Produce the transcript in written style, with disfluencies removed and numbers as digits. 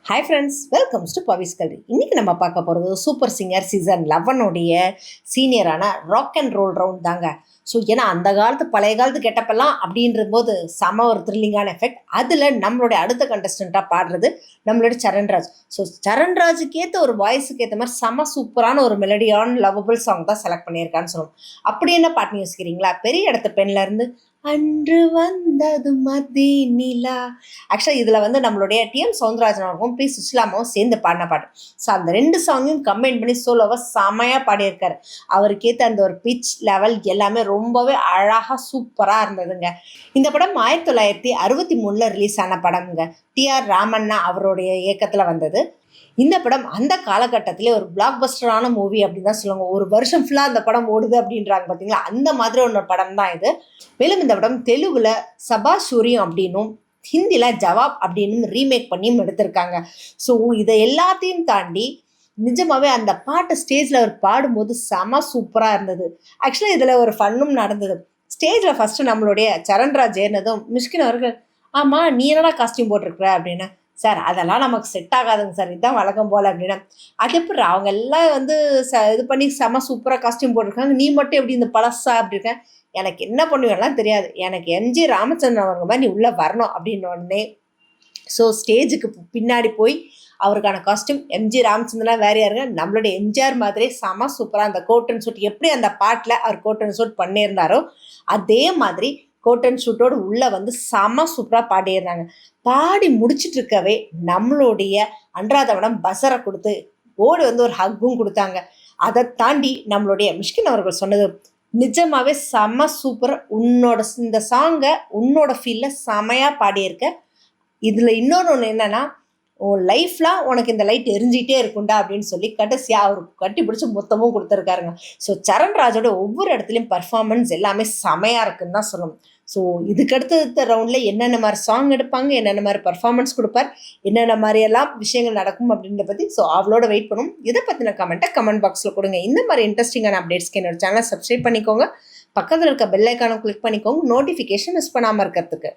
Hi friends, welcomes to பவிஸ் கல்வி. இன்றைக்கி நம்ம பார்க்க போகிறது சூப்பர் சிங்கர் சீசன் 11 சீனியரான ராக் அண்ட் ரோல் ரவுண்ட் தாங்க. ஸோ ஏன்னா அந்த காலத்து பழைய காலத்து கெட்டப்பெல்லாம் அப்படின்ற போது செம ஒரு த்ரில்லிங்கான எஃபெக்ட். அதில் நம்மளுடைய அடுத்த கண்டஸ்டண்ட்டாக பாடுறது நம்மளுடைய சரண்ராஜ். ஸோ சரண்ராஜுக்கு ஏற்ற ஒரு வாய்ஸுக்கு ஏற்ற மாதிரி செம சூப்பரான ஒரு மெலடியான லவபிள் சாங் தான் செலக்ட் பண்ணியிருக்கான்னு சொல்லுவோம். அப்படி என்ன பாட்டுன்னு யோசிக்கிறீங்களா? பெரிய இடத்து பெண்லேருந்து அன்று வந்தது மதி நிலா. ஆக்சுவலாக இதில் நம்மளுடைய டிஎம் சவுந்தரராஜன் அவர்களும் பி சுஷ்லாமாவும் சேர்ந்து பாடின பாட்டு. ஸோ அந்த ரெண்டு சாங்கையும் கம்பைன் பண்ணி சோலோவாக செமையாக பாடியிருக்காரு. அவருக்கு ஏற்ற அந்த ஒரு பிச் லெவல் எல்லாமே ரொம்பவே அழகாக சூப்பராக இருந்ததுங்க. இந்த படம் 1963 ரிலீஸ் ஆன படம்ங்க. டிஆர் ராமண்ணா அவருடைய இயக்கத்தில் வந்தது. இந்த படம் அந்த காலகட்டத்திலே ஒரு பிளாக் பஸ்டரான மூவி அப்படின்னு தான் சொல்லுவாங்க. ஒரு வருஷம் ஃபுல்லாக அந்த படம் ஓடுது அப்படின்றாங்க பார்த்தீங்களா, அந்த மாதிரி ஒரு படம் தான் இது. மேலும் இந்த படம் தெலுங்குல சபா சூரியம் அப்படின்னும் ஹிந்தியில் ஜவாப் அப்படின்னு ரீமேக் பண்ணியும் எடுத்திருக்காங்க. ஸோ இதை எல்லாத்தையும் தாண்டி நிஜமாவே அந்த பாட்டு ஸ்டேஜில் அவர் பாடும்போது செம சூப்பராக இருந்தது. ஆக்சுவலாக இதில் ஒரு ஃபன்னும் நடந்தது. ஸ்டேஜில் ஃபஸ்ட்டு நம்மளுடைய சரண்ராஜ் ஏறினதும் மிஷ்கின் அவர்கள், ஆமாம் நீ என்னடா காஸ்டியூம் போட்டிருக்கிற அப்படின்னு, சார் அதெல்லாம் நமக்கு செட் ஆகாதுங்க சார், இதுதான் வழக்கம் போல் அப்படின்னா, அது எப்படி அவங்க எல்லாம் இது பண்ணி செம சூப்பராக காஸ்டியூம் போட்டிருக்காங்க, நீ மட்டும் எப்படி இந்த பழசா அப்படி இருக்க, எனக்கு என்ன பண்ணுவேன்லாம் தெரியாது, எனக்கு எம்ஜி ராமச்சந்திரன் அவங்க மாதிரி நீ உள்ளே வரணும் அப்படின்னு உடனே ஸோ ஸ்டேஜுக்கு பின்னாடி போய் அவருக்கான காஸ்டியூம் எம்ஜி ராமச்சந்திரன் வேற யாருங்க, நம்மளுடைய எம்ஜிஆர் மாதிரி செம சூப்பராக அந்த கோட் அண்ட் சூட் எப்படி அந்த பாட்டில் அவர் கோட் அண்ட் சூட் பண்ணியிருந்தாரோ அதே மாதிரி கோட் அண்ட் ஷூட்டோடு உள்ளே செம சூப்பராக பாடியிருந்தாங்க. பாடி முடிச்சுட்டு இருக்கவே நம்மளுடைய அன்றாதவனம் பசரை கொடுத்து ஓடி ஒரு ஹக்கும் கொடுத்தாங்க. அதை தாண்டி நம்மளுடைய மிஷ்கின் அவர்கள் சொன்னது நிஜமாகவே செம சூப்பர். இந்த சாங்கை உன்னோட ஃபீலில் செமையாக பாடியிருக்க. இதில் இன்னொன்று என்னென்னா, உன் லைஃப்லாம் உனக்கு இந்த லைட் எரிஞ்சிகிட்டே இருக்குண்டா அப்படின்னு சொல்லி கடைசியாக அவர் கட்டி பிடிச்சி மொத்தமும் கொடுத்துருக்காருங்க. ஸோ சரண்ராஜோட ஒவ்வொரு இடத்துலையும் பர்ஃபார்மன்ஸ் எல்லாமே செமையாக இருக்குன்னு தான் சொல்லணும். ஸோ இதுக்கடுத்த ரவுண்டில் என்னென்ன மாதிரி சாங் எடுப்பாங்க, என்னென்ன மாதிரி பர்ஃபார்மன்ஸ் கொடுப்பார், என்னென்ன மாதிரியெல்லாம் விஷயங்கள் நடக்கும் அப்படின்றத பற்றி அவளோட வெயிட் பண்ணும். இதை பற்றின கமெண்ட் பாக்ஸில் கொடுங்க. இந்த மாதிரி இன்ட்ரெஸ்டிங்கான அப்டேட்ஸ்க்கு என்னோட சேனலை சப்ஸ்கிரைப் பண்ணிக்கோங்க. பக்கத்தில் இருக்க பெல் ஐக்கானை கிளிக் பண்ணிக்கோங்க, நோட்டிஃபிகேஷன் மிஸ் பண்ணாமல் இருக்கிறதுக்கு.